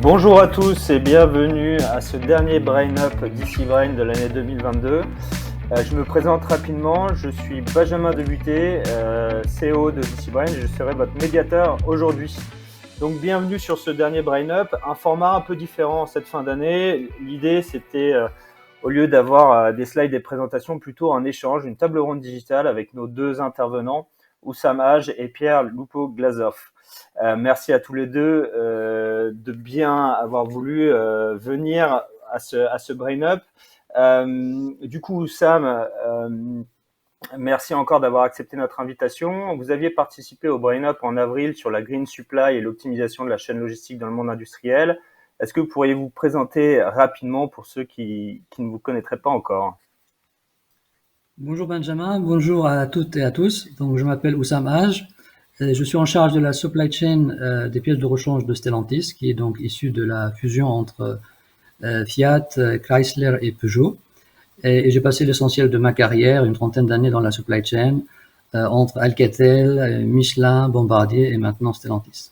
Bonjour à tous et bienvenue à ce dernier Brain Up DC Brain de l'année 2022. Je me présente rapidement, je suis Benjamin Debuté, CEO de DC Brain et je serai votre médiateur aujourd'hui. Donc bienvenue sur ce dernier Brain Up, un format un peu différent en cette fin d'année. L'idée c'était, au lieu d'avoir des slides et des présentations, plutôt un échange, une table ronde digitale avec nos deux intervenants, Oussam Haj et Pierre Lupo-Glazov. Merci à tous les deux de bien avoir voulu venir à ce Brain Up. Du coup, Oussam, merci encore d'avoir accepté notre invitation. Vous aviez participé au Brain Up en avril sur la green supply et l'optimisation de la chaîne logistique dans le monde industriel. Est-ce que vous pourriez vous présenter rapidement pour ceux qui ne vous connaîtraient pas encore? Bonjour Benjamin, bonjour à toutes et à tous. Donc, je m'appelle Oussam Haj. Je suis en charge de la supply chain des pièces de rechange de Stellantis, qui est donc issue de la fusion entre Fiat, Chrysler et Peugeot. Et j'ai passé l'essentiel de ma carrière, une trentaine d'années dans la supply chain, entre Alcatel, Michelin, Bombardier et maintenant Stellantis.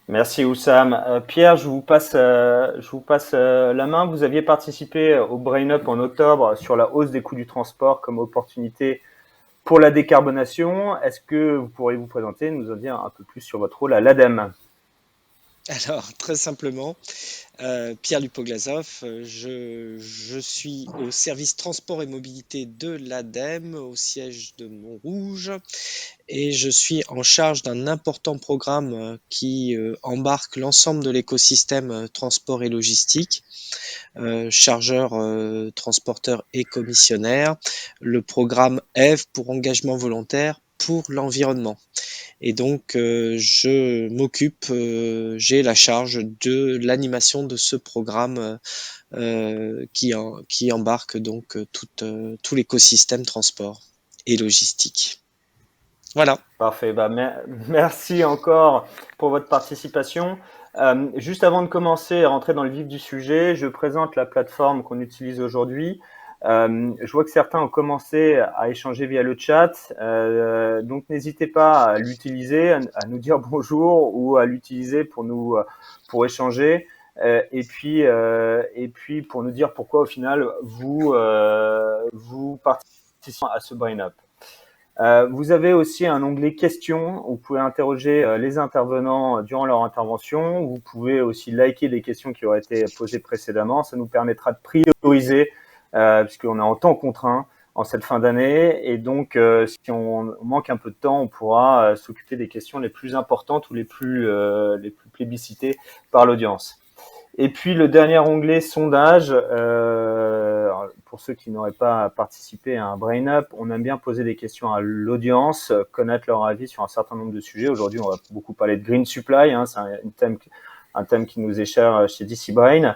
Merci Oussam. Pierre, je vous passe la main. Vous aviez participé au Brain Up en octobre sur la hausse des coûts du transport comme opportunité pour la décarbonation. Est-ce que vous pourriez vous présenter, nous en dire un peu plus sur votre rôle à l'ADEME? Alors, très simplement, Pierre Lupo-Glazov, je suis au service transport et mobilité de l'ADEME, au siège de Montrouge, et je suis en charge d'un important programme qui embarque l'ensemble de l'écosystème transport et logistique, chargeurs, transporteurs et commissionnaires, le programme EVE pour engagement volontaire pour l'environnement. Et donc, je m'occupe, j'ai la charge de l'animation de ce programme qui embarque donc tout l'écosystème transport et logistique. Voilà. Parfait. Merci encore pour votre participation. Juste avant de commencer et rentrer dans le vif du sujet, je présente la plateforme qu'on utilise aujourd'hui. Je vois que certains ont commencé à échanger via le chat, donc n'hésitez pas à l'utiliser, à nous dire bonjour ou à l'utiliser pour échanger, et puis pour nous dire pourquoi au final vous participez à ce Brain Up. Vous avez aussi un onglet questions où vous pouvez interroger les intervenants durant leur intervention. Vous pouvez aussi liker des questions qui auraient été posées précédemment. Ça nous permettra de prioriser puisqu'on est en temps contraint en cette fin d'année. Et donc, si on manque un peu de temps, on pourra s'occuper des questions les plus importantes ou les plus plébiscitées par l'audience. Et puis, le dernier onglet sondage, pour ceux qui n'auraient pas participé à un Brain Up, on aime bien poser des questions à l'audience, connaître leur avis sur un certain nombre de sujets. Aujourd'hui, on va beaucoup parler de green supply, c'est un thème qui nous est cher chez DC Brain.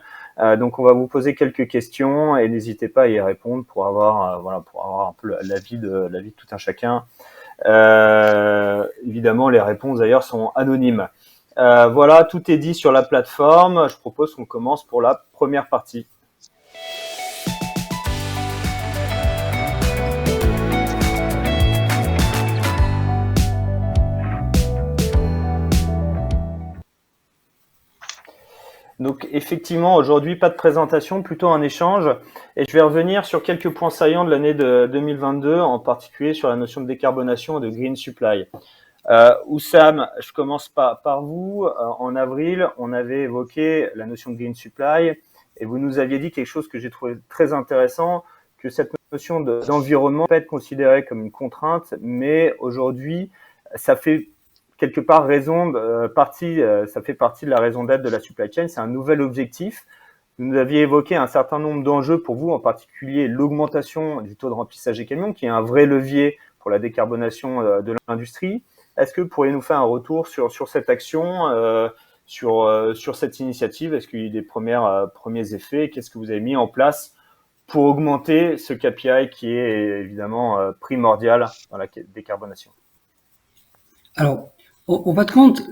Donc, on va vous poser quelques questions et n'hésitez pas à y répondre pour avoir un peu l'avis de tout un chacun. Évidemment, les réponses d'ailleurs sont anonymes. Voilà, tout est dit sur la plateforme. Je propose qu'on commence pour la première partie. Donc effectivement, aujourd'hui, pas de présentation, plutôt un échange. Et je vais revenir sur quelques points saillants de l'année de 2022, en particulier sur la notion de décarbonation et de green supply. Oussam, je commence par vous. En avril, on avait évoqué la notion de green supply et vous nous aviez dit quelque chose que j'ai trouvé très intéressant, que cette notion d'environnement peut être considérée comme une contrainte, mais aujourd'hui, ça fait quelque part ça fait partie de la raison d'être de la supply chain. C'est un nouvel objectif. Vous nous aviez évoqué un certain nombre d'enjeux pour vous, en particulier l'augmentation du taux de remplissage des camions, qui est un vrai levier pour la décarbonation de l'industrie. Est-ce que vous pourriez nous faire un retour sur cette action, sur cette initiative? Est-ce qu'il y a eu des premiers effets? Qu'est-ce que vous avez mis en place pour augmenter ce KPI qui est évidemment primordial dans la décarbonation? Alors, en fin de compte,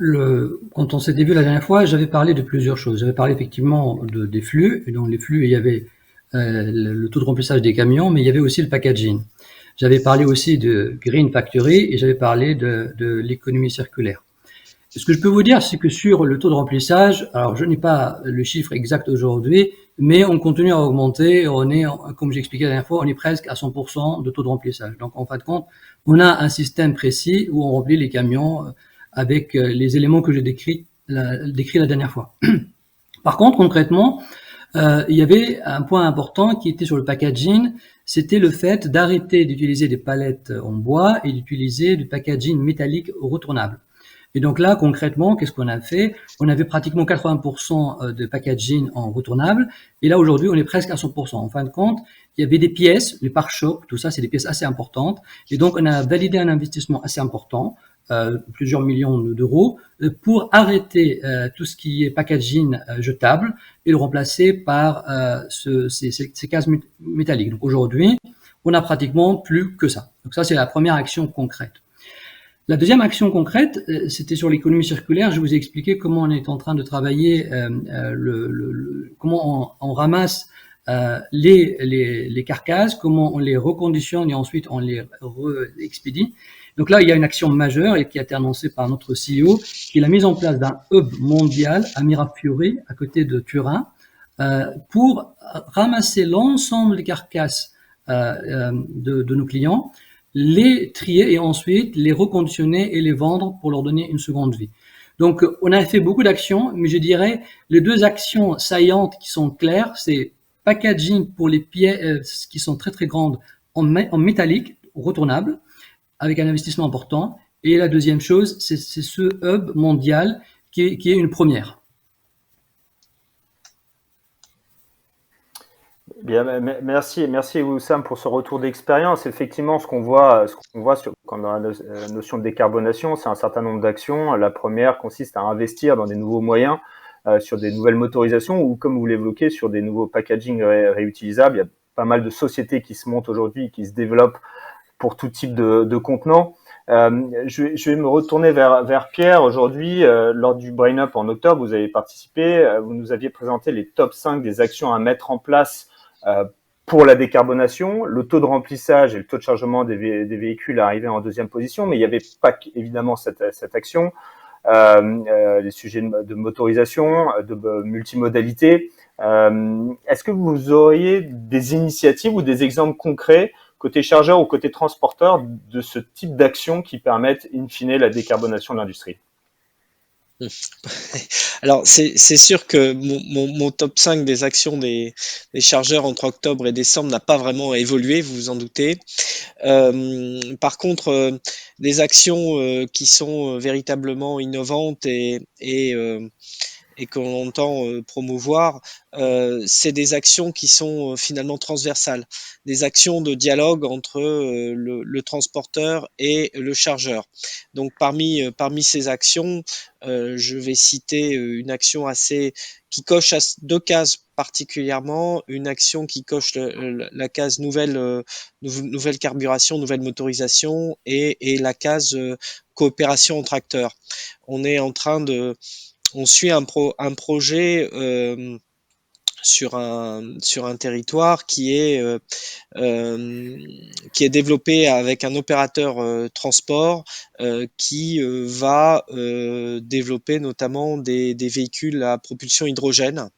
quand on s'était vu la dernière fois, j'avais parlé de plusieurs choses. J'avais parlé effectivement des flux, et dans les flux, il y avait le taux de remplissage des camions, mais il y avait aussi le packaging. J'avais parlé aussi de Green Factory et j'avais parlé de l'économie circulaire. Ce que je peux vous dire, c'est que sur le taux de remplissage, alors je n'ai pas le chiffre exact aujourd'hui, mais on continue à augmenter. On est, comme j'ai expliqué la dernière fois, on est presque à 100% de taux de remplissage. Donc, en fin de compte, on a un système précis où on remplit les camions avec les éléments que j'ai décrits la dernière fois. Par contre, concrètement, il y avait un point important qui était sur le packaging, c'était le fait d'arrêter d'utiliser des palettes en bois et d'utiliser du packaging métallique retournable. Et donc là, concrètement, qu'est-ce qu'on a fait? On avait pratiquement 80% de packaging en retournable. Et là, aujourd'hui, on est presque à 100%. En fin de compte, il y avait des pièces, les pare-chocs, tout ça, c'est des pièces assez importantes. Et donc, on a validé un investissement assez important, plusieurs millions d'euros, pour arrêter tout ce qui est packaging jetable et le remplacer par ces cases métalliques. Donc aujourd'hui, on n'a pratiquement plus que ça. Donc ça, c'est la première action concrète. La deuxième action concrète, c'était sur l'économie circulaire. Je vous ai expliqué comment on est en train de travailler, comment on ramasse les carcasses, comment on les reconditionne et ensuite on les expédie. Donc là, il y a une action majeure et qui a été annoncée par notre CEO, qui est la mise en place d'un hub mondial à Mirafiori, à côté de Turin, pour ramasser l'ensemble des carcasses de nos clients, les trier et ensuite les reconditionner et les vendre pour leur donner une seconde vie. Donc, on a fait beaucoup d'actions, mais je dirais les deux actions saillantes qui sont claires, c'est packaging pour les pièces qui sont très très grandes en métallique, retournable, avec un investissement important. Et la deuxième chose, c'est ce hub mondial qui est une première. Bien, merci Wissam pour ce retour d'expérience. Effectivement, ce qu'on voit quand dans la notion de décarbonation, c'est un certain nombre d'actions. La première consiste à investir dans des nouveaux moyens, sur des nouvelles motorisations ou, comme vous l'évoquez, sur des nouveaux packaging réutilisables. Il y a pas mal de sociétés qui se montent aujourd'hui, qui se développent pour tout type de contenants. Je vais me retourner vers Pierre. Aujourd'hui, lors du Brain Up en octobre, vous avez participé, vous nous aviez présenté les top 5 des actions à mettre en place pour la décarbonation. Le taux de remplissage et le taux de chargement des véhicules arrivaient en deuxième position, mais il n'y avait pas évidemment cette action. Les sujets de motorisation, de multimodalité. Est-ce que vous auriez des initiatives ou des exemples concrets côté chargeur ou côté transporteur de ce type d'action qui permettent in fine la décarbonation de l'industrie? Alors, c'est sûr que mon top 5 des actions des chargeurs entre octobre et décembre n'a pas vraiment évolué, vous vous en doutez. Par contre, des actions qui sont véritablement innovantes et qu'on entend promouvoir, c'est des actions qui sont finalement transversales, des actions de dialogue entre le transporteur et le chargeur. Donc parmi ces actions, je vais citer une action qui coche deux cases particulièrement, une action qui coche la case nouvelle carburation, nouvelle motorisation et la case coopération entre acteurs. On suit un projet sur un territoire qui est développé avec un opérateur transport qui va développer notamment des véhicules à propulsion hydrogène.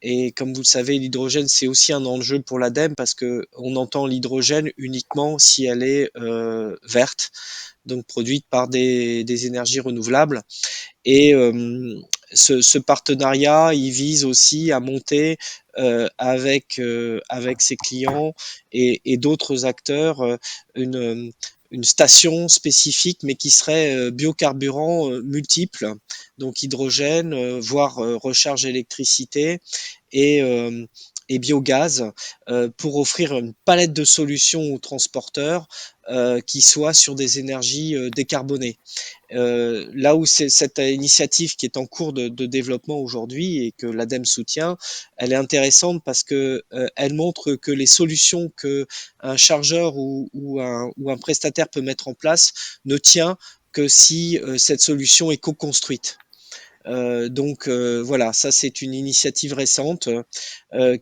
Et comme vous le savez, l'hydrogène, c'est aussi un enjeu pour l'ADEME parce qu'on entend l'hydrogène uniquement si elle est verte, donc produite par des énergies renouvelables. Et ce partenariat, il vise aussi à monter avec ses clients et d'autres acteurs une station spécifique, mais qui serait biocarburant multiple, donc hydrogène, voire recharge électricité et, euh, et biogaz, pour offrir une palette de solutions aux transporteurs qui soient sur des énergies décarbonées. Là où c'est cette initiative qui est en cours de développement aujourd'hui et que l'ADEME soutient, elle est intéressante parce que elle montre que les solutions que un chargeur ou un prestataire peut mettre en place ne tient que si cette solution est co-construite. Voilà, ça c'est une initiative récente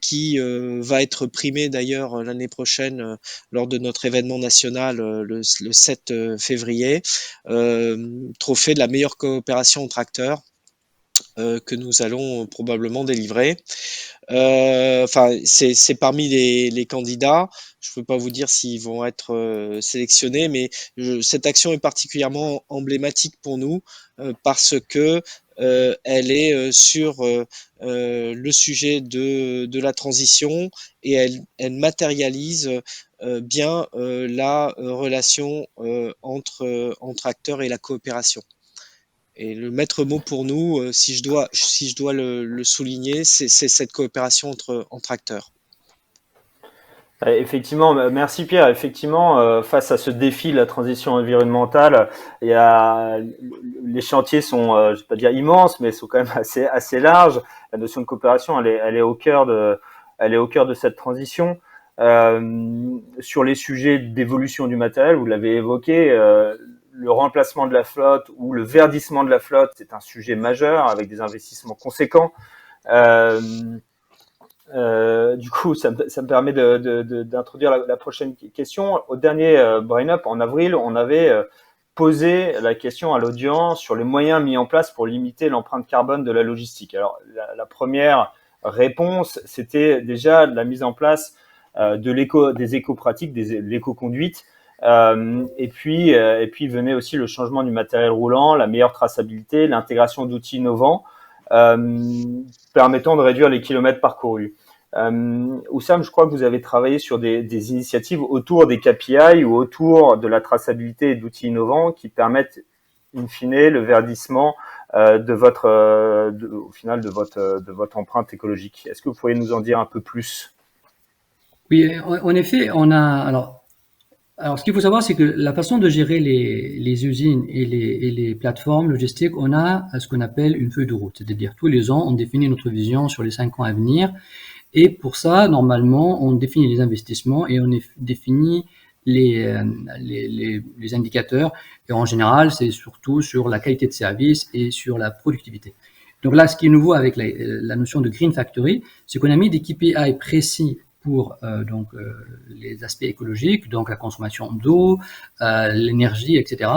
qui va être primée d'ailleurs l'année prochaine lors de notre événement national le 7 février, trophée de la meilleure coopération entre acteurs que nous allons probablement délivrer. Enfin, c'est parmi les candidats. Je ne peux pas vous dire s'ils vont être sélectionnés, mais cette action est particulièrement emblématique pour nous parce que elle est sur le sujet de la transition et elle matérialise bien la relation entre acteurs et la coopération. Et le maître mot pour nous, si je dois le souligner, c'est cette coopération entre acteurs. Effectivement, merci Pierre. Effectivement, face à ce défi de la transition environnementale, les chantiers sont, je vais pas dire immenses, mais sont quand même assez larges. La notion de coopération, elle est au cœur de cette transition. Sur les sujets d'évolution du matériel, vous l'avez évoqué, le remplacement de la flotte ou le verdissement de la flotte, c'est un sujet majeur avec des investissements conséquents. Du coup, ça me permet d'introduire la prochaine question. Au dernier Brain Up en avril, on avait posé la question à l'audience sur les moyens mis en place pour limiter l'empreinte carbone de la logistique. Alors, la première réponse, c'était déjà la mise en place des éco-pratiques, de l'éco-conduite. Et puis venait aussi le changement du matériel roulant, la meilleure traçabilité, l'intégration d'outils innovants permettant de réduire les kilomètres parcourus. Oussam, je crois que vous avez travaillé sur des initiatives autour des KPI ou autour de la traçabilité et d'outils innovants qui permettent in fine le verdissement de votre empreinte écologique. Est-ce que vous pourriez nous en dire un peu plus? Oui, en effet, alors, ce qu'il faut savoir, c'est que la façon de gérer les usines et les plateformes logistiques, on a ce qu'on appelle une feuille de route. C'est-à-dire, tous les ans, on définit notre vision sur les 5 ans à venir. Et pour ça, normalement, on définit les investissements et on définit les indicateurs. Et en général, c'est surtout sur la qualité de service et sur la productivité. Donc là, ce qui est nouveau avec la notion de Green Factory, c'est qu'on a mis des KPI précis pour les aspects écologiques, donc la consommation d'eau, l'énergie, etc.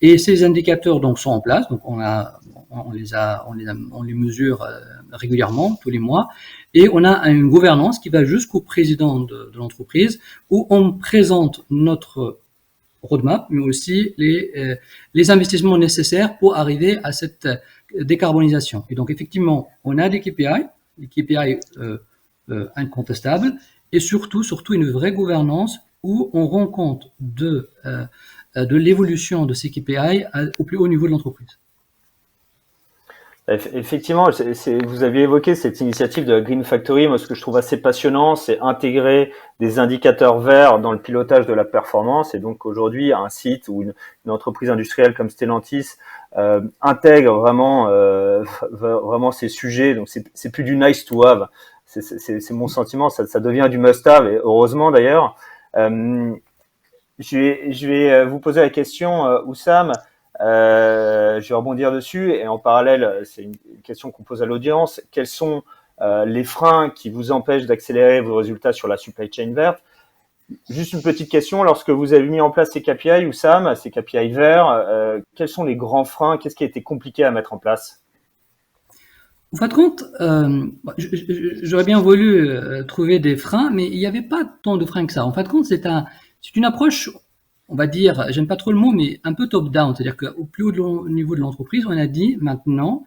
Et ces indicateurs donc sont en place, donc on les mesure régulièrement tous les mois, et on a une gouvernance qui va jusqu'au président de l'entreprise où on présente notre roadmap, mais aussi les investissements nécessaires pour arriver à cette décarbonisation. Et donc effectivement, on a des KPI incontestable et surtout une vraie gouvernance où on rend compte de l'évolution de ces KPI au plus haut niveau de l'entreprise. Effectivement, vous aviez évoqué cette initiative de Green Factory. Moi, ce que je trouve assez passionnant, c'est intégrer des indicateurs verts dans le pilotage de la performance. Et donc, aujourd'hui, un site ou une entreprise industrielle comme Stellantis intègre vraiment ces sujets. Donc, c'est plus du nice to have. C'est mon sentiment. Ça devient du must have. Et heureusement, d'ailleurs. Je vais vous poser la question, Oussam. Je vais rebondir dessus et en parallèle, c'est une question qu'on pose à l'audience. Quels sont les freins qui vous empêchent d'accélérer vos résultats sur la supply chain verte? Juste une petite question, lorsque vous avez mis en place ces KPI, Oussam, ces KPI verts, quels sont les grands freins? Qu'est-ce qui a été compliqué à mettre en place? En fin de compte, j'aurais bien voulu trouver des freins, mais il n'y avait pas tant de freins que ça. En fin de compte, c'est une approche, on va dire, j'aime pas trop le mot, mais un peu top-down. C'est-à-dire qu'au plus haut niveau de l'entreprise, on a dit maintenant,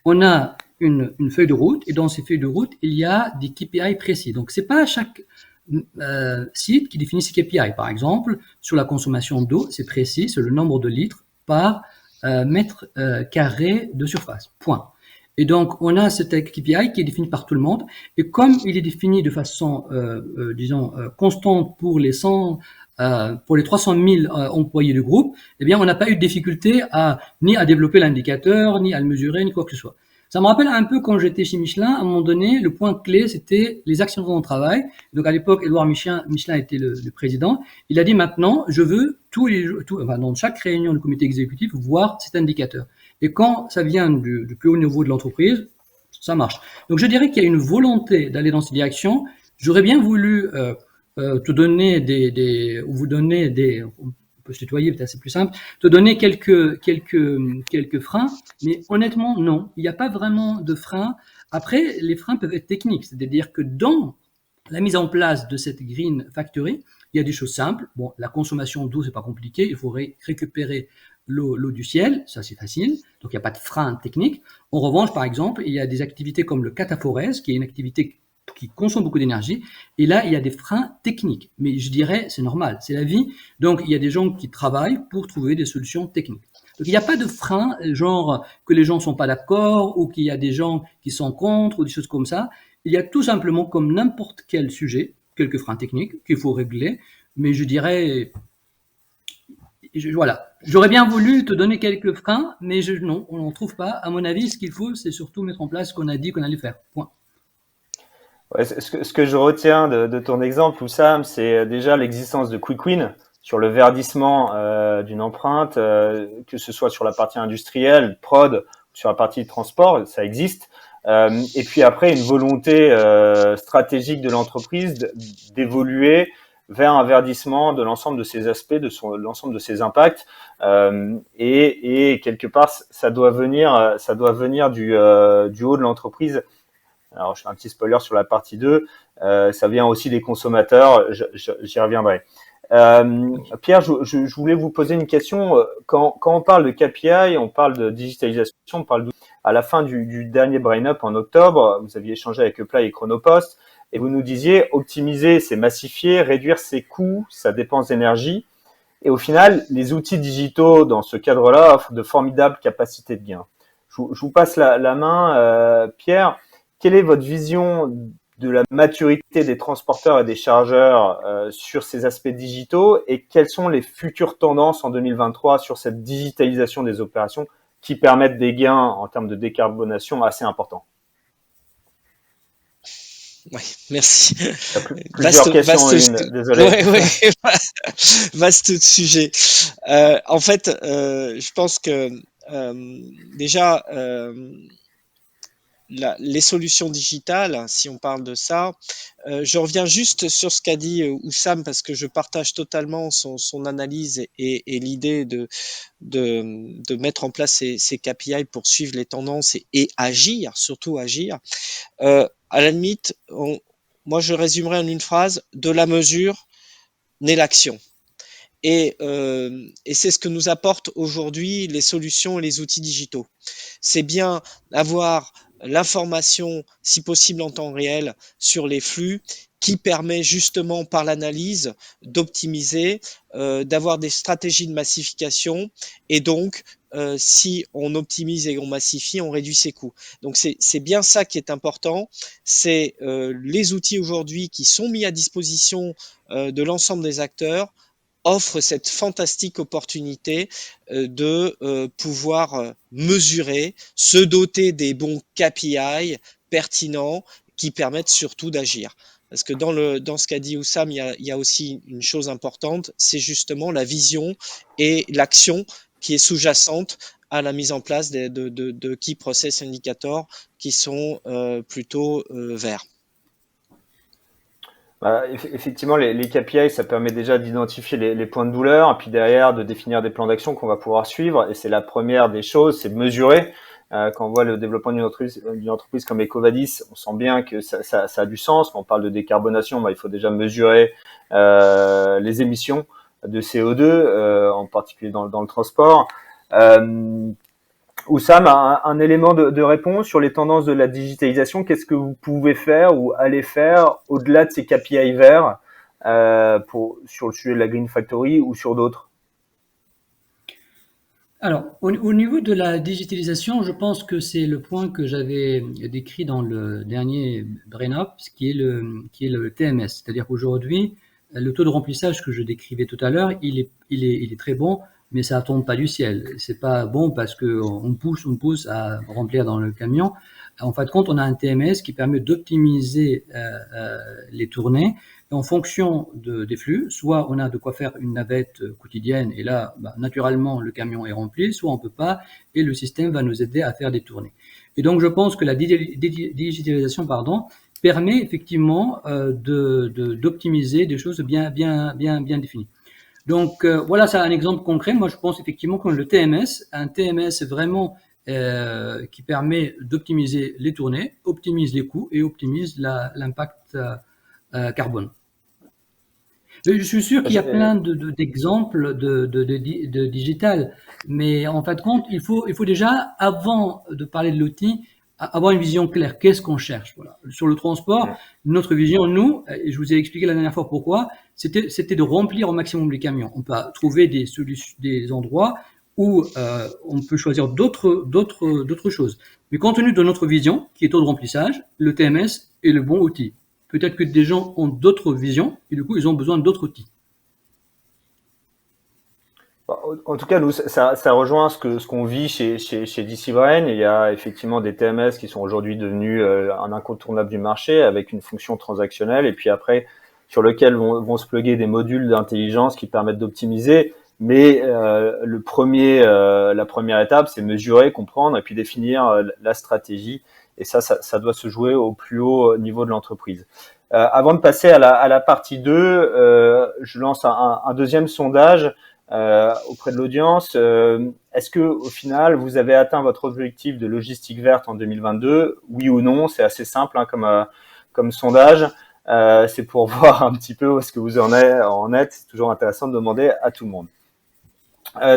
on a une feuille de route, et dans ces feuilles de route, il y a des KPI précis. Donc, c'est pas chaque site qui définit ses KPI. Par exemple, sur la consommation d'eau, c'est précis, c'est le nombre de litres par mètre carré de surface. Point. Et donc, on a cet KPI qui est défini par tout le monde. Et comme il est défini de façon, constante pour les 300 000 employés du groupe, eh bien, on n'a pas eu de difficulté ni à développer l'indicateur, ni à le mesurer, ni quoi que ce soit. Ça me rappelle un peu quand j'étais chez Michelin. À un moment donné, le point clé, c'était les accidents de travail. Donc, à l'époque, Édouard Michelin était le président. Il a dit maintenant, je veux dans chaque réunion du comité exécutif, voir cet indicateur. Et quand ça vient du plus haut niveau de l'entreprise, ça marche. Donc je dirais qu'il y a une volonté d'aller dans cette direction. J'aurais bien voulu te donner ou vous donner on peut se tutoyer, peut-être c'est plus simple, te donner quelques freins, mais honnêtement, non. Il n'y a pas vraiment de freins. Après, les freins peuvent être techniques, c'est-à-dire que dans la mise en place de cette Green Factory, il y a des choses simples. Bon, la consommation d'eau, c'est pas compliqué. Il faut récupérer l'eau du ciel, ça c'est facile. Donc il n'y a pas de frein technique. En revanche, par exemple, il y a des activités comme le cataphorèse, qui est une activité qui consomme beaucoup d'énergie. Et là, il y a des freins techniques. Mais je dirais, c'est normal, c'est la vie. Donc il y a des gens qui travaillent pour trouver des solutions techniques. Donc il n'y a pas de frein, genre que les gens ne sont pas d'accord ou qu'il y a des gens qui sont contre ou des choses comme ça. Il y a tout simplement, comme n'importe quel sujet, quelques freins techniques qu'il faut régler. Mais je dirais, voilà. J'aurais bien voulu te donner quelques freins, mais non, on n'en trouve pas. À mon avis, ce qu'il faut, c'est surtout mettre en place ce qu'on a dit qu'on allait faire. Point. Ouais, ce que je retiens de ton exemple, Oussam, c'est déjà l'existence de Quick Win sur le verdissement d'une empreinte, que ce soit sur la partie industrielle, prod, sur la partie transport, ça existe. Et puis après, une volonté stratégique de l'entreprise d'évoluer vers un verdissement de l'ensemble de ses aspects, de l'ensemble de ses impacts. Et quelque part, ça doit venir du haut de l'entreprise. Alors, je fais un petit spoiler sur la partie 2. Ça vient aussi des consommateurs. J'y reviendrai. Pierre, je voulais vous poser une question. Quand on parle de KPI, on parle de digitalisation, on parle à la fin du dernier Brain Up en octobre, vous aviez échangé avec Apply et Chronopost, et vous nous disiez optimiser, c'est massifier, réduire ses coûts, sa dépense d'énergie. Et au final, les outils digitaux dans ce cadre-là offrent de formidables capacités de gain. Je vous passe la main, Pierre. Quelle est votre vision de la maturité des transporteurs et des chargeurs sur ces aspects digitaux et quelles sont les futures tendances en 2023 sur cette digitalisation des opérations qui permettent des gains en termes de décarbonation assez importants? Oui, merci. Plusieurs questions en une, désolé. Ouais, vaste sujet. En fait, je pense que déjà, les solutions digitales, si on parle de ça, je reviens juste sur ce qu'a dit Oussam parce que je partage totalement son analyse et l'idée de mettre en place ces KPI pour suivre les tendances et agir, surtout agir. À la limite, moi je résumerai en une phrase, de la mesure naît l'action. Et c'est ce que nous apportent aujourd'hui les solutions et les outils digitaux. C'est bien avoir l'information, si possible en temps réel, sur les flux qui permet justement par l'analyse d'optimiser, d'avoir des stratégies de massification et donc si on optimise et on massifie, on réduit ses coûts. Donc c'est bien ça qui est important, c'est les outils aujourd'hui qui sont mis à disposition de l'ensemble des acteurs offre cette fantastique opportunité de pouvoir mesurer, se doter des bons KPI pertinents qui permettent surtout d'agir. Parce que dans ce qu'a dit Oussam, il y a aussi une chose importante, c'est justement la vision et l'action qui est sous-jacente à la mise en place de Key Process Indicators qui sont plutôt verts. Effectivement, les KPI, ça permet déjà d'identifier les points de douleur, et puis derrière de définir des plans d'action qu'on va pouvoir suivre. Et c'est la première des choses, c'est de mesurer. Quand on voit le développement d'une entreprise comme EcoVadis, on sent bien que ça a du sens. Quand on parle de décarbonation, il faut déjà mesurer les émissions de CO2, en particulier dans le transport. Oussam, un élément de réponse sur les tendances de la digitalisation. Qu'est-ce que vous pouvez faire ou allez faire au-delà de ces KPI verts sur le sujet de la Green Factory ou sur d'autres? Alors, au niveau de la digitalisation, je pense que c'est le point que j'avais décrit dans le dernier Brain-Up, qui est le TMS. C'est-à-dire qu'aujourd'hui, le taux de remplissage que je décrivais tout à l'heure, il est très bon. mais ça tombe pas du ciel. C'est pas bon parce que on pousse à remplir dans le camion. En fin de compte, on a un TMS qui permet d'optimiser les tournées. Et en fonction des flux, soit on a de quoi faire une navette quotidienne et là, naturellement, le camion est rempli, soit on peut pas et le système va nous aider à faire des tournées. Et donc, je pense que la digitalisation, permet effectivement d'optimiser des choses bien définies. Donc voilà, c'est un exemple concret. Moi, je pense effectivement que le TMS, un TMS vraiment qui permet d'optimiser les tournées, optimise les coûts et optimise l'impact carbone. Je suis sûr qu'il y a plein d'exemples de digital, mais en fin de compte, il faut déjà, avant de parler de l'outil, avoir une vision claire. Qu'est-ce qu'on cherche? Voilà. Sur le transport, notre vision, nous, et je vous ai expliqué la dernière fois pourquoi, c'était de remplir au maximum les camions. On peut trouver des endroits où on peut choisir d'autres choses. Mais compte tenu de notre vision, qui est taux de remplissage, le TMS est le bon outil. Peut-être que des gens ont d'autres visions et du coup, ils ont besoin d'autres outils. En tout cas, nous, ça rejoint ce qu'on vit chez DC Brain. Il y a effectivement des TMS qui sont aujourd'hui devenus un incontournable du marché avec une fonction transactionnelle et puis après sur lequel vont se plugger des modules d'intelligence qui permettent d'optimiser. Mais la première étape, c'est mesurer, comprendre et puis définir la stratégie. Et ça doit se jouer au plus haut niveau de l'entreprise. Avant de passer à la partie 2, je lance un deuxième sondage auprès de l'audience. Est-ce que au final, vous avez atteint votre objectif de logistique verte en 2022? Oui ou non? C'est assez simple comme sondage. C'est pour voir un petit peu où est-ce que vous en êtes. C'est toujours intéressant de demander à tout le monde.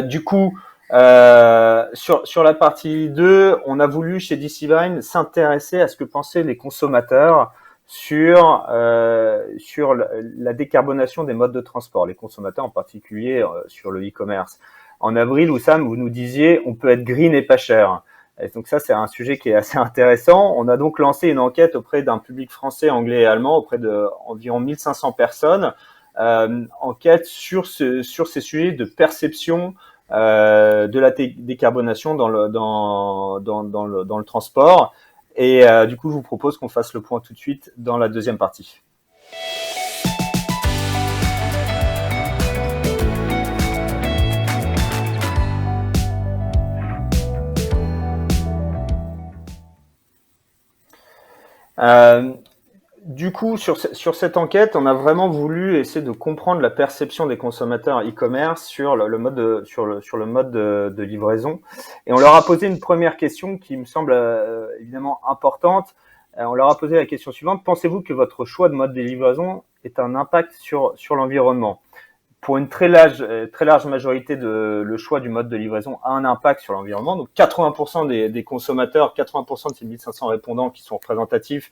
Du coup, sur la partie 2, on a voulu chez DC Brain s'intéresser à ce que pensaient les consommateurs sur la décarbonation des modes de transport, les consommateurs en particulier sur le e-commerce. En avril, Oussam, vous nous disiez on peut être green et pas cher. Et donc ça, c'est un sujet qui est assez intéressant. On a donc lancé une enquête auprès d'un public français, anglais et allemand, auprès de environ 1500 personnes, enquête sur ces sujets de perception de la décarbonation dans le transport. Et du coup, je vous propose qu'on fasse le point tout de suite dans la deuxième partie. Du coup, sur cette enquête, on a vraiment voulu essayer de comprendre la perception des consommateurs e-commerce sur le mode de livraison. Et on leur a posé une première question qui me semble évidemment importante. On leur a posé la question suivante. Pensez-vous que votre choix de mode de livraison ait un impact sur l'environnement? Pour une très large majorité le choix du mode de livraison a un impact sur l'environnement. Donc 80% des consommateurs, 80% de ces 1500 répondants qui sont représentatifs,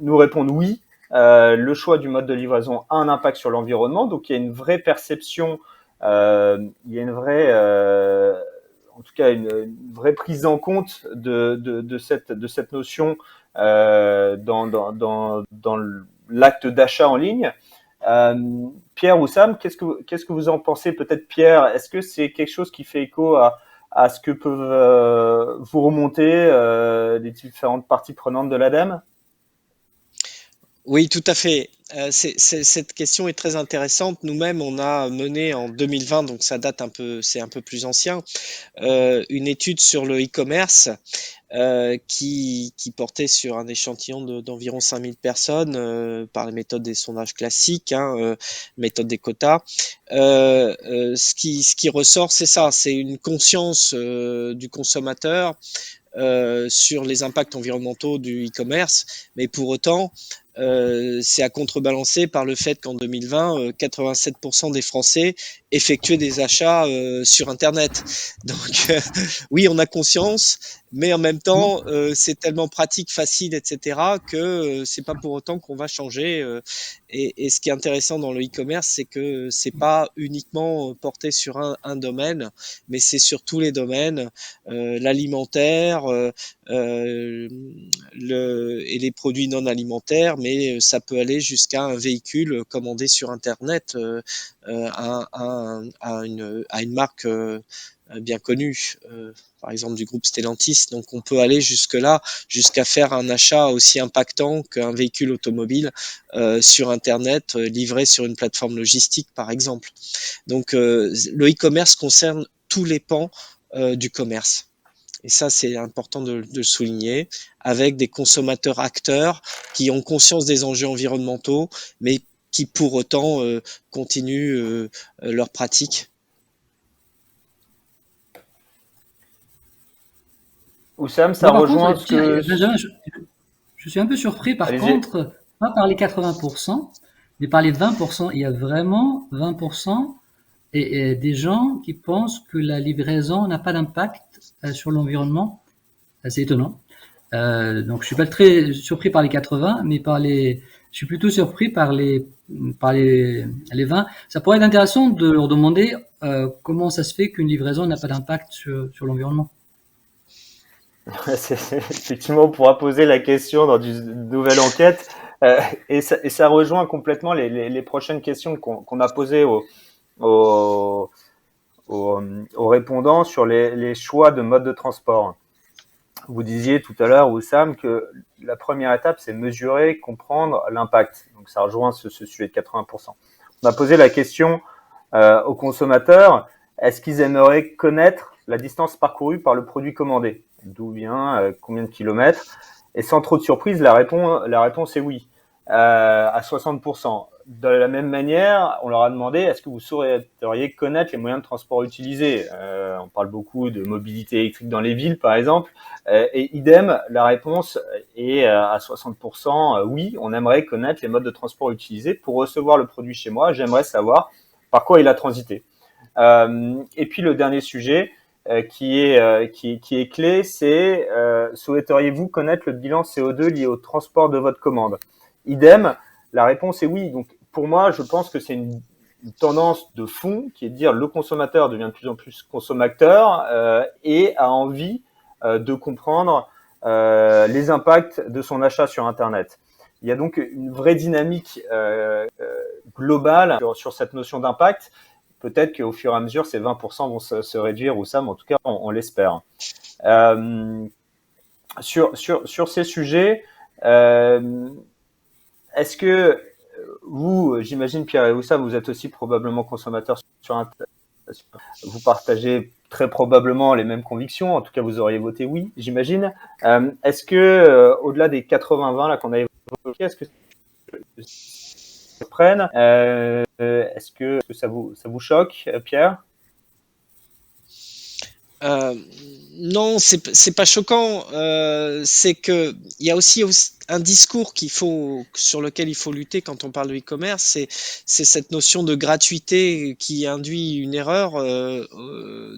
nous répondent oui. Le choix du mode de livraison a un impact sur l'environnement. Donc il y a une vraie perception, il y a une vraie, en tout cas une vraie prise en compte de cette notion dans l'acte d'achat en ligne. Pierre ou Sam, qu'est-ce que vous en pensez? Peut-être Pierre, est-ce que c'est quelque chose qui fait écho à ce que peuvent vous remonter les différentes parties prenantes de l'ADEME? Oui, tout à fait. Cette question est très intéressante. Nous-mêmes, on a mené en 2020, donc ça date c'est un peu plus ancien, une étude sur le e-commerce qui portait sur un échantillon d'environ 5000 personnes par les méthodes des sondages classiques, méthode des quotas. Ce qui ressort, c'est ça, c'est une conscience du consommateur sur les impacts environnementaux du e-commerce, mais pour autant, c'est à contrebalancer par le fait qu'en 2020, 87% des Français effectuaient des achats sur Internet. Donc, oui, on a conscience, mais en même temps, c'est tellement pratique, facile, etc., que c'est pas pour autant qu'on va changer. Et ce qui est intéressant dans le e-commerce, c'est que c'est pas uniquement porté sur un domaine, mais c'est sur tous les domaines, l'alimentaire et les produits non alimentaires, mais mais ça peut aller jusqu'à un véhicule commandé sur Internet à une marque bien connue, par exemple du groupe Stellantis. Donc on peut aller jusque-là, jusqu'à faire un achat aussi impactant qu'un véhicule automobile sur Internet, livré sur une plateforme logistique, par exemple. Donc le e-commerce concerne tous les pans du commerce. Et ça, c'est important de le souligner, avec des consommateurs acteurs qui ont conscience des enjeux environnementaux, mais qui pour autant continuent leurs pratiques. Oussam, ça Moi, par rejoint contre, ce tiens, que... Benjamin, je suis un peu surpris, par Allez-y. contre, pas par les 80%, mais par les 20%. Il y a vraiment 20% et des gens qui pensent que la livraison n'a pas d'impact sur l'environnement. C'est étonnant. Donc, je suis pas très surpris par les 80, mais je suis plutôt surpris par les 20. Ça pourrait être intéressant de leur demander comment ça se fait qu'une livraison n'a pas d'impact sur l'environnement. Effectivement, on pourra poser la question dans une nouvelle enquête. Et ça rejoint complètement les prochaines questions qu'on a posées aux, aux répondants sur les choix de mode de transport. Vous disiez tout à l'heure, Oussam, que la première étape, c'est mesurer, comprendre l'impact. Donc ça rejoint ce sujet de 80%. On a posé la question aux consommateurs, est-ce qu'ils aimeraient connaître la distance parcourue par le produit commandé? D'où vient, combien de kilomètres? Et sans trop de surprise, la réponse est oui, à 60%. De la même manière, on leur a demandé, est-ce que vous souhaiteriez connaître les moyens de transport utilisés? On parle beaucoup de mobilité électrique dans les villes, par exemple. Et idem, la réponse est à 60%, oui, on aimerait connaître les modes de transport utilisés pour recevoir le produit chez moi. J'aimerais savoir par quoi il a transité. Et puis le dernier sujet qui est clé, c'est souhaiteriez-vous connaître le bilan CO2 lié au transport de votre commande? Idem, la réponse est oui. Donc pour moi, je pense que c'est une tendance de fond qui est de dire le consommateur devient de plus en plus consommateur et a envie de comprendre les impacts de son achat sur Internet. Il y a donc une vraie dynamique globale sur cette notion d'impact. Peut-être qu'au fur et à mesure, ces 20% vont se réduire, ou ça, mais en tout cas, on l'espère. Sur ces sujets, est-ce que vous, j'imagine Pierre et Oussam, vous êtes aussi probablement consommateurs sur Internet. Vous partagez très probablement les mêmes convictions. En tout cas, vous auriez voté oui, j'imagine. Est-ce que, au-delà des 80-20 là qu'on a évoqués, est-ce que prennent est-ce que ça vous choque, Pierre? Non, c'est pas choquant. C'est que il y a aussi un discours sur lequel il faut lutter quand on parle de e-commerce. C'est cette notion de gratuité qui induit une erreur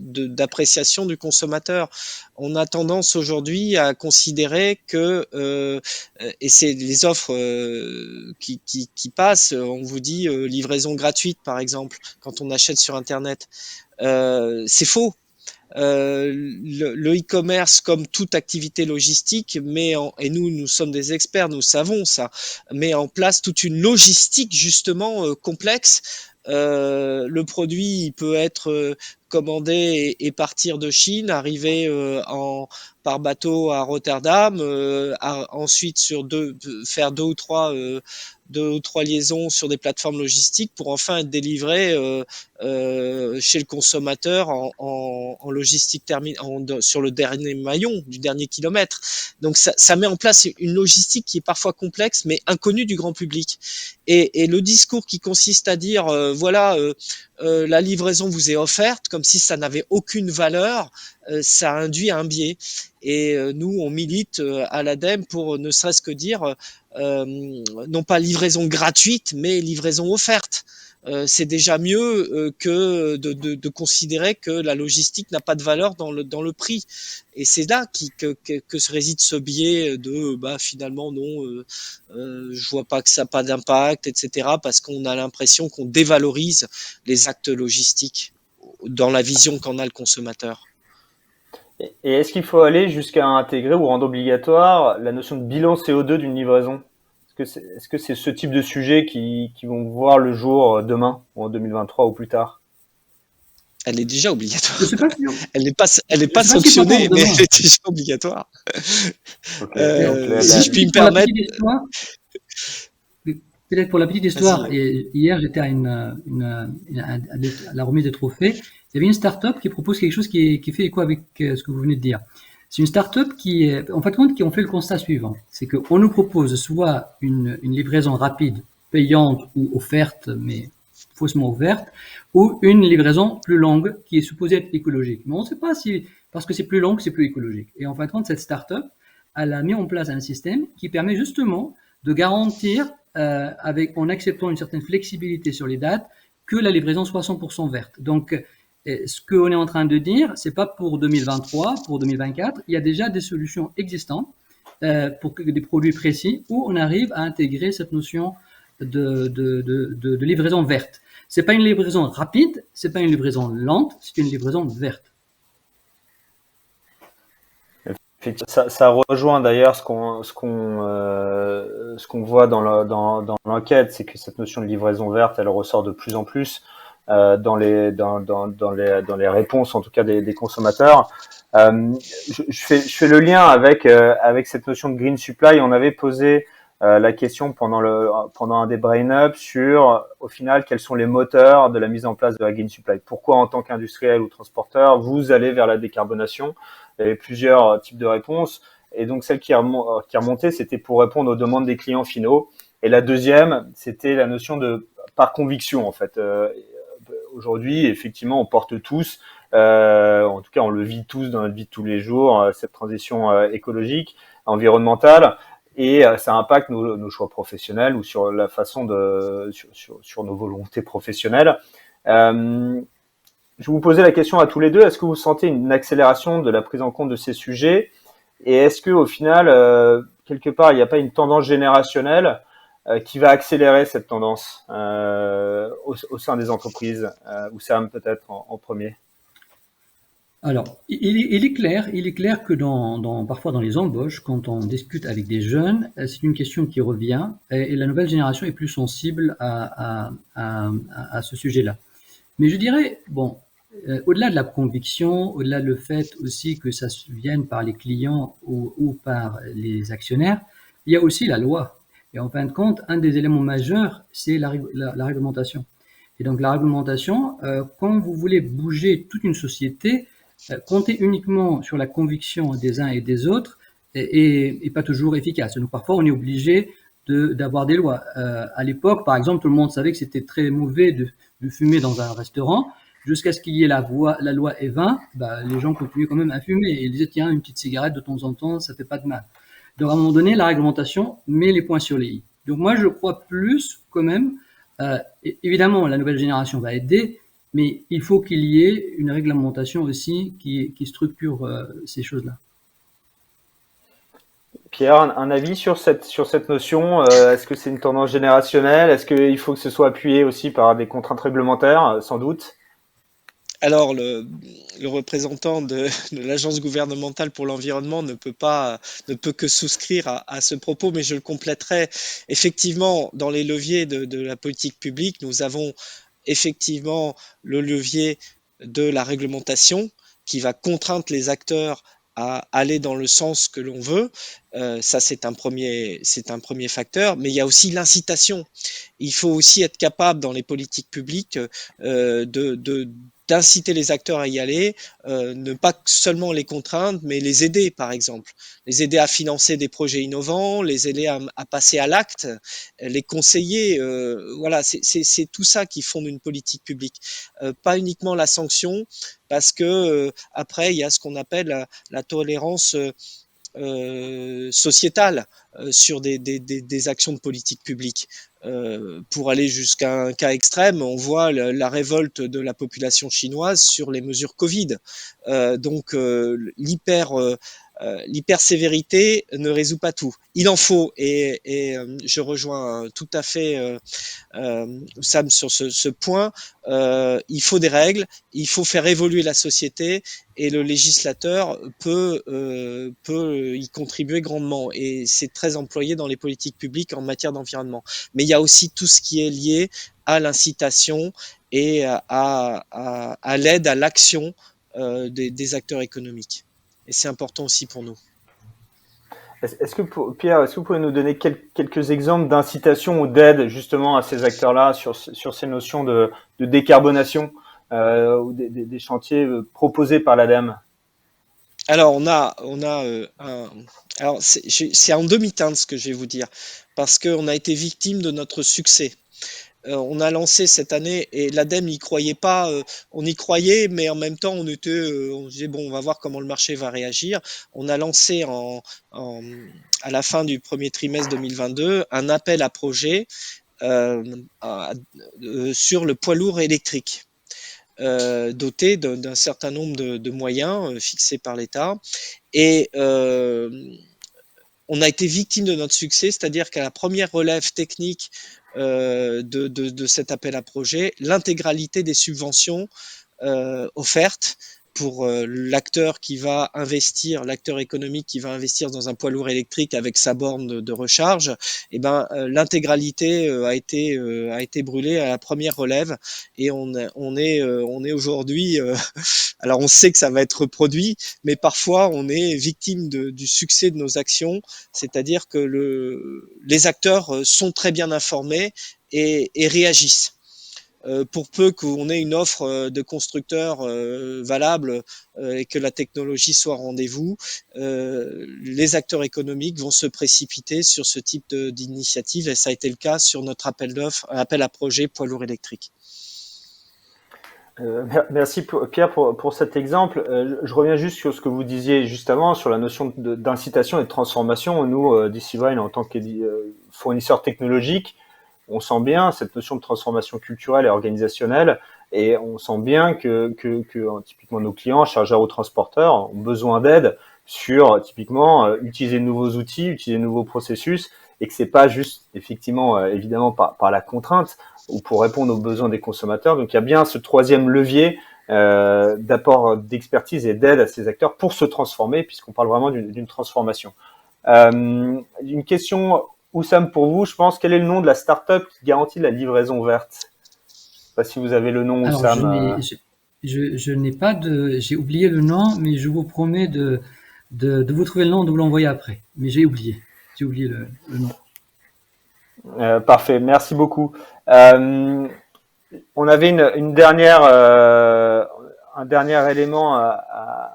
d'appréciation du consommateur. On a tendance aujourd'hui à considérer que et c'est les offres qui passent. On vous dit livraison gratuite, par exemple, quand on achète sur Internet. C'est faux. Le e-commerce, comme toute activité logistique, et nous sommes des experts, nous savons ça, met en place toute une logistique justement complexe. Le produit il peut être commandé et partir de Chine, arriver par bateau à Rotterdam, ensuite faire deux ou trois liaisons sur des plateformes logistiques pour enfin être délivré chez le consommateur en logistique sur le dernier maillon du dernier kilomètre. Donc ça met en place une logistique qui est parfois complexe mais inconnue du grand public. Et le discours qui consiste à dire voilà la livraison vous est offerte comme si ça n'avait aucune valeur, ça induit un biais. Et nous on milite à l'ADEME pour ne serait-ce que dire non pas livraison gratuite mais livraison offerte. C'est déjà mieux que de considérer que la logistique n'a pas de valeur dans le prix. Et c'est là que se réside ce biais de finalement non, je vois pas que ça n'a pas d'impact, etc. Parce qu'on a l'impression qu'on dévalorise les actes logistiques dans la vision qu'en a le consommateur. Et est-ce qu'il faut aller jusqu'à intégrer ou rendre obligatoire la notion de bilan CO2 d'une livraison? Est-ce est-ce que c'est ce type de sujet qui vont voir le jour demain, ou en 2023 ou plus tard? Elle est déjà Je obligatoire. sais pas si, Elle n'est pas, elle n'est je pas sais pas s'il faut attendre sanctionnée, mais demain. elle est déjà obligatoire. Ok, donc Si je puis me Pour la permettre, petite histoire, peut-être pour la petite vas-y. histoire, hier j'étais à, à la remise des trophées. Il y avait une start-up qui propose quelque chose qui fait écho avec ce que vous venez de dire. C'est une start-up en fait, qui ont fait le constat suivant. C'est qu'on nous propose soit une livraison rapide, payante ou offerte, mais faussement ouverte, ou une livraison plus longue qui est supposée être écologique. Mais on ne sait pas si, parce que c'est plus long, c'est plus écologique. Et en fin de compte, cette start-up, elle a mis en place un système qui permet justement de garantir, en acceptant une certaine flexibilité sur les dates, que la livraison soit 100% verte. Donc, ce qu'on est en train de dire, c'est pas pour 2023, pour 2024, il y a déjà des solutions existantes pour des produits précis où on arrive à intégrer cette notion de livraison verte. C'est pas une livraison rapide, c'est pas une livraison lente, c'est une livraison verte. Ça rejoint d'ailleurs ce qu'on voit dans l'enquête, c'est que cette notion de livraison verte, elle ressort de plus en plus dans les réponses, en tout cas des consommateurs. Je fais le lien avec cette notion de green supply. On avait posé la question pendant un des brain-up sur, au final, quels sont les moteurs de la mise en place de la green supply. Pourquoi, en tant qu'industriel ou transporteur, vous allez vers la décarbonation? Il y avait plusieurs types de réponses. Et donc, celle qui remontait, c'était pour répondre aux demandes des clients finaux. Et la deuxième, c'était la notion de par conviction, en fait. Aujourd'hui, effectivement, on porte tous, en tout cas, on le vit tous dans notre vie de tous les jours, cette transition écologique, environnementale, et ça impacte nos choix professionnels ou sur la façon sur nos volontés professionnelles. Je vais vous poser la question à tous les deux. Est-ce que vous sentez une accélération de la prise en compte de ces sujets? Et est-ce que, au final, quelque part, il n'y a pas une tendance générationnelle qui va accélérer cette tendance au sein des entreprises? Oussam, peut-être en premier. Alors, il est clair que parfois dans les embauches, quand on discute avec des jeunes, c'est une question qui revient et la nouvelle génération est plus sensible à ce sujet-là. Mais je dirais, bon, au-delà de la conviction, au-delà le fait aussi que ça vienne par les clients ou par les actionnaires, il y a aussi la loi. Et en fin de compte, un des éléments majeurs, c'est la réglementation. Et donc la réglementation, quand vous voulez bouger toute une société, compter uniquement sur la conviction des uns et des autres est pas toujours efficace. Donc parfois, on est obligé d'avoir des lois. À l'époque, par exemple, tout le monde savait que c'était très mauvais de fumer dans un restaurant, jusqu'à ce qu'il y ait la loi E20, bah, les gens continuaient quand même à fumer. Et ils disaient, tiens, une petite cigarette de temps en temps, ça fait pas de mal. Donc, à un moment donné, la réglementation met les points sur les i. Donc, moi, je crois plus quand même, évidemment, la nouvelle génération va aider, mais il faut qu'il y ait une réglementation aussi qui structure ces choses-là. Pierre, un avis sur cette notion? Est-ce que c'est une tendance générationnelle? Est-ce qu'il faut que ce soit appuyé aussi par des contraintes réglementaires, sans doute? Alors, le représentant de l'agence gouvernementale pour l'environnement ne peut que souscrire à ce propos, mais je le compléterai. Effectivement, dans les leviers de la politique publique, nous avons effectivement le levier de la réglementation qui va contraindre les acteurs à aller dans le sens que l'on veut. Ça, c'est un premier facteur, mais il y a aussi l'incitation. Il faut aussi être capable dans les politiques publiques d'inciter les acteurs à y aller, ne pas seulement les contraindre, mais les aider, par exemple. Les aider à financer des projets innovants, les aider à passer à l'acte, les conseiller. Voilà, c'est tout ça qui fonde une politique publique. Pas uniquement la sanction, parce que après, il y a ce qu'on appelle la tolérance sociétale sur des actions de politique publique. Pour aller jusqu'à un cas extrême, on voit la révolte de la population chinoise sur les mesures Covid. Donc l'hyper l'hypersévérité ne résout pas tout. Il en faut, et je rejoins tout à fait Sam sur ce point. Il faut des règles, il faut faire évoluer la société, et le législateur peut y contribuer grandement. Et c'est très employé dans les politiques publiques en matière d'environnement. Mais il y a aussi tout ce qui est lié à l'incitation et à l'aide à l'action des acteurs économiques. Et c'est important aussi pour nous. Est-ce que Pierre, est-ce que vous pouvez nous donner quelques exemples d'incitation ou d'aide justement à ces acteurs-là sur ces notions de décarbonation ou des chantiers proposés par l'ADEME? Alors alors c'est en demi-teinte ce que je vais vous dire, parce qu'on a été victime de notre succès. On a lancé cette année, et l'ADEME n'y croyait pas. On y croyait, mais en même temps, on disait bon, on va voir comment le marché va réagir. On a lancé à la fin du premier trimestre 2022 un appel à projet sur le poids lourd électrique, doté d'un certain nombre de moyens fixés par l'État. Et on a été victime de notre succès, c'est-à-dire qu'à la première relève technique de cet appel à projet, l'intégralité des subventions offertes pour l'acteur économique qui va investir dans un poids lourd électrique avec sa borne de recharge, l'intégralité a été brûlée à la première relève, et on est aujourd'hui alors on sait que ça va être reproduit, mais parfois on est victime du succès de nos actions, c'est-à-dire que les acteurs sont très bien informés et réagissent. Pour peu qu'on ait une offre de constructeurs valable et que la technologie soit au rendez-vous, les acteurs économiques vont se précipiter sur ce type d'initiative, et ça a été le cas sur notre appel à projet poids lourd électrique. Merci Pierre pour cet exemple. Je reviens juste sur ce que vous disiez juste avant, sur la notion d'incitation et de transformation. Nous, DCVine, en tant que fournisseur technologique, on sent bien cette notion de transformation culturelle et organisationnelle, et on sent bien que typiquement nos clients, chargeurs ou transporteurs, ont besoin d'aide sur typiquement utiliser de nouveaux outils, utiliser de nouveaux processus, et que c'est pas juste effectivement évidemment par la contrainte ou pour répondre aux besoins des consommateurs. Donc il y a bien ce troisième levier d'apport d'expertise et d'aide à ces acteurs pour se transformer, puisqu'on parle vraiment d'une transformation. Une question, Oussam, pour vous, je pense, quel est le nom de la start-up qui garantit la livraison verte? Je sais pas si vous avez le nom, Oussam. Alors, je n'ai pas j'ai oublié le nom, mais je vous promets de vous trouver le nom, de vous l'envoyer après. Mais j'ai oublié le nom. Parfait, merci beaucoup. On avait une dernière, un dernier élément à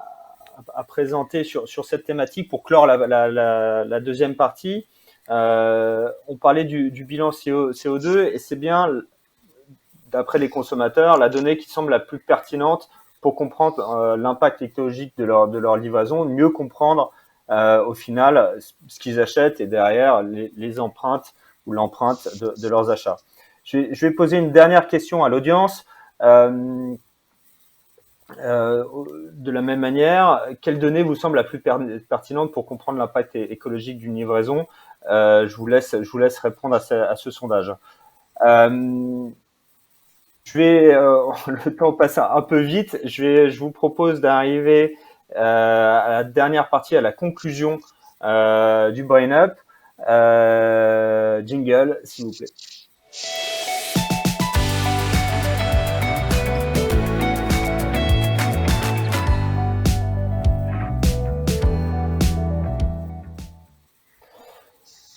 présenter sur cette thématique pour clore la deuxième partie. On parlait du bilan CO2, et c'est bien, d'après les consommateurs, la donnée qui semble la plus pertinente pour comprendre l'impact écologique de leur livraison, mieux comprendre au final ce qu'ils achètent, et derrière les empreintes ou l'empreinte de leurs achats. Je vais poser une dernière question à l'audience. De la même manière, quelle donnée vous semble la plus pertinente pour comprendre l'impact écologique d'une livraison? Je vous laisse répondre à ce sondage. Le temps passe un peu vite. Je vous propose d'arriver à la dernière partie, à la conclusion du Brain Up. Jingle, s'il vous plaît.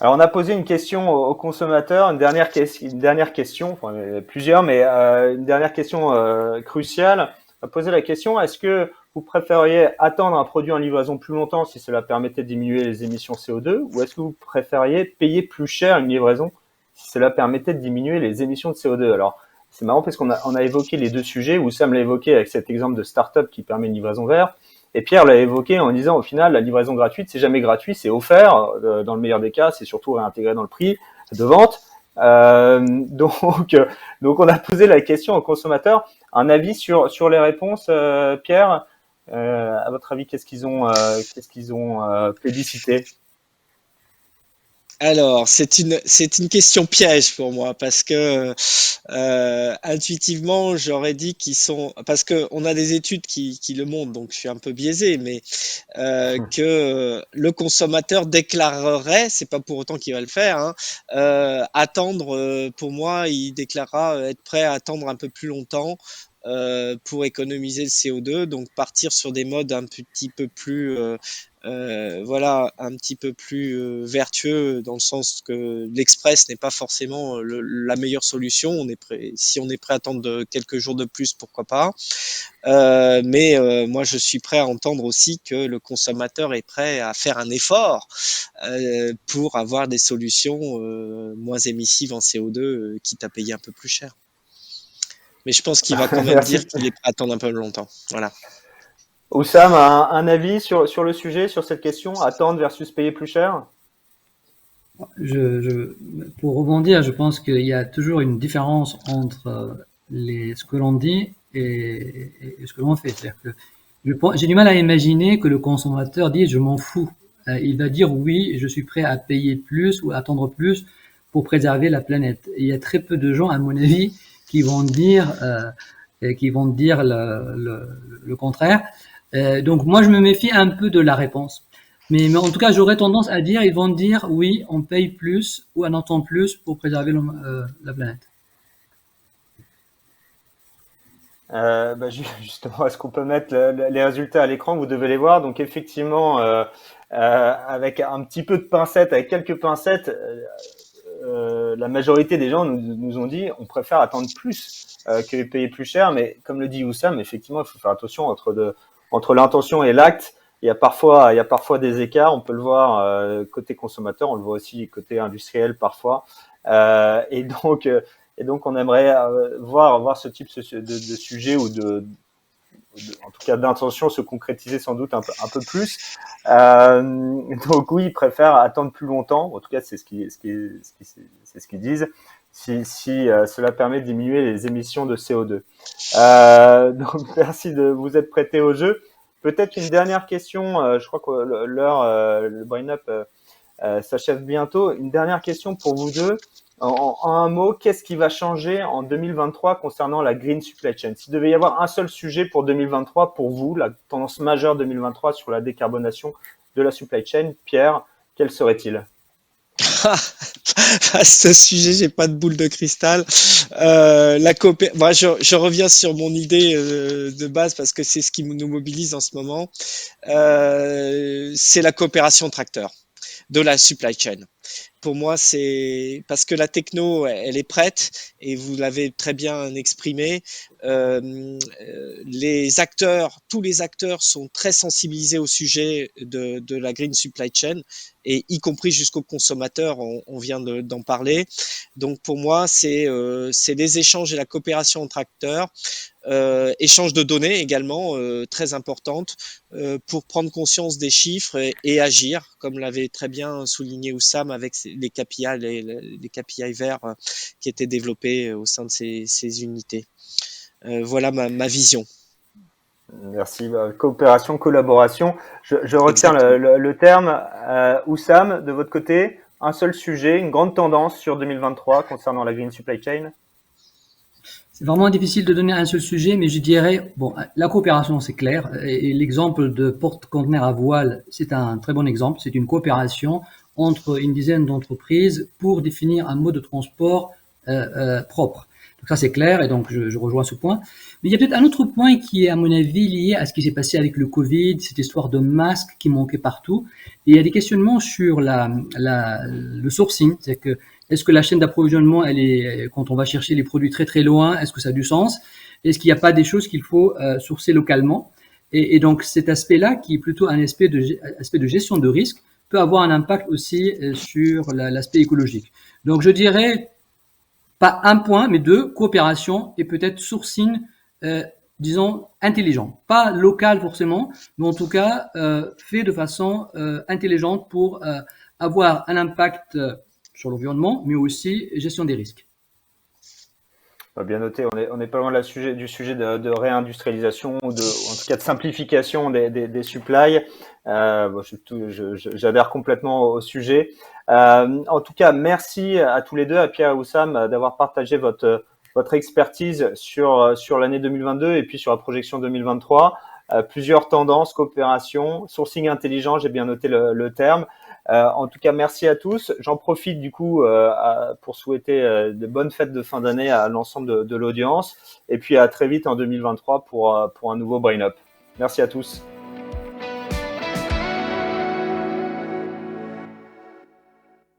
Alors, on a posé une question aux consommateurs, une dernière question, enfin, plusieurs, mais une dernière question cruciale. On a posé la question: est-ce que vous préfériez attendre un produit en livraison plus longtemps si cela permettait de diminuer les émissions CO2, ou est-ce que vous préfériez payer plus cher une livraison si cela permettait de diminuer les émissions de CO2? Alors, c'est marrant parce qu'on a évoqué les deux sujets. Oussam l'a évoqué avec cet exemple de start-up qui permet une livraison verte. Et Pierre l'a évoqué en disant, au final, la livraison gratuite, c'est jamais gratuit, c'est offert. Dans le meilleur des cas, c'est surtout réintégré dans le prix de vente. Donc, on a posé la question aux consommateurs. Un avis sur les réponses, Pierre, À votre avis, qu'est-ce qu'ils ont plébiscité? Alors, c'est une question piège pour moi parce que intuitivement, j'aurais dit qu'ils sont parce que on a des études qui le montrent, donc je suis un peu biaisé, mais que le consommateur déclarerait, c'est pas pour autant qu'il va le faire, hein, attendre. Pour moi, il déclarera être prêt à attendre un peu plus longtemps. Pour économiser le CO2, donc partir sur des modes un petit peu plus voilà, un petit peu plus vertueux dans le sens que l'express n'est pas forcément la meilleure solution. Si on est prêt à attendre quelques jours de plus, pourquoi pas. Mais moi, je suis prêt à entendre aussi que le consommateur est prêt à faire un effort pour avoir des solutions moins émissives en CO2, quitte à payer un peu plus cher. Mais je pense qu'il va quand même Merci. dire qu'il est prêt à attendre un peu longtemps. Voilà. Oussam, un avis sur le sujet, sur cette question, attendre versus payer plus cher? Je, je, pour rebondir, je pense qu'il y a toujours une différence entre ce que l'on dit et ce que l'on fait. C'est-à-dire que j'ai du mal à imaginer que le consommateur dise je m'en fous. Il va dire oui, je suis prêt à payer plus ou à attendre plus pour préserver la planète. Et il y a très peu de gens, à mon avis, qui vont dire le contraire. Donc moi, je me méfie un peu de la réponse. Mais en tout cas, j'aurais tendance à dire, ils vont dire oui, on paye plus ou on entend plus pour préserver la planète. Justement, est-ce qu'on peut mettre les résultats à l'écran? Vous devez les voir. Donc effectivement, avec un petit peu de pincettes, avec quelques pincettes, la majorité des gens nous ont dit on préfère attendre plus que payer plus cher. Mais comme le dit Oussam, effectivement, il faut faire attention entre l'intention et l'acte. Il y a parfois des écarts. On peut le voir côté consommateur, on le voit aussi côté industriel parfois. Et donc, on aimerait voir ce type de sujet ou en tout cas d'intention se concrétiser sans doute un peu plus. Donc oui, ils préfèrent attendre plus longtemps. En tout cas, c'est ce qu'ils disent. Si cela permet de diminuer les émissions de CO2. Donc merci de vous être prêté au jeu. Peut-être une dernière question. Je crois que le brain-up s'achève bientôt. Une dernière question pour vous deux. En un mot, qu'est-ce qui va changer en 2023 concernant la green supply chain? S'il devait y avoir un seul sujet pour 2023, pour vous, la tendance majeure 2023 sur la décarbonation de la supply chain, Pierre, quel serait-il? À ce sujet, j'ai pas de boule de cristal. Moi, je reviens sur mon idée de base parce que c'est ce qui nous mobilise en ce moment. C'est la coopération entre acteurs de la supply chain. Pour moi, c'est parce que la techno, elle est prête et vous l'avez très bien exprimé. Tous les acteurs sont très sensibilisés au sujet de la green supply chain et y compris jusqu'aux consommateurs. On vient d'en parler. Donc pour moi, c'est les échanges et la coopération entre acteurs. Échange de données également très importante pour prendre conscience des chiffres et agir, comme l'avait très bien souligné Oussam avec les KPI, les KPI verts qui étaient développés au sein de ces unités. Voilà ma vision. Merci. Coopération, collaboration. Je retiens Exactement. le terme. Oussam, de votre côté, un seul sujet, une grande tendance sur 2023 concernant la green supply chain? C'est vraiment difficile de donner un seul sujet, mais je dirais, bon, la coopération, c'est clair. Et l'exemple de porte-conteneurs à voile, c'est un très bon exemple. C'est une coopération entre une dizaine d'entreprises pour définir un mode de transport propre. Donc ça, c'est clair, et donc je rejoins ce point. Mais il y a peut-être un autre point qui est, à mon avis, lié à ce qui s'est passé avec le Covid, cette histoire de masques qui manquaient partout. Et il y a des questionnements sur le sourcing, c'est-à-dire que est-ce que la chaîne d'approvisionnement, elle est, quand on va chercher les produits très très loin, est-ce que ça a du sens? Est-ce qu'il n'y a pas des choses qu'il faut sourcer localement? Et donc cet aspect-là, qui est plutôt un aspect de gestion de risque, peut avoir un impact aussi sur l'aspect écologique. Donc je dirais pas un point, mais deux, coopération et peut-être sourcing, disons, intelligent. Pas local forcément, mais en tout cas fait de façon intelligente pour avoir un impact sur l'environnement, mais aussi gestion des risques. Bien noté, on est pas loin du sujet de réindustrialisation ou en tout cas de simplification des supplies. Bon, j'adhère complètement au sujet. En tout cas, merci à tous les deux, à Pierre et Oussam, d'avoir partagé votre expertise sur l'année 2022 et puis sur la projection 2023. Plusieurs tendances, coopération, sourcing intelligent, j'ai bien noté le terme. En tout cas, merci à tous. J'en profite du coup pour souhaiter de bonnes fêtes de fin d'année à l'ensemble de l'audience. Et puis à très vite en 2023 pour un nouveau Brain Up. Merci à tous.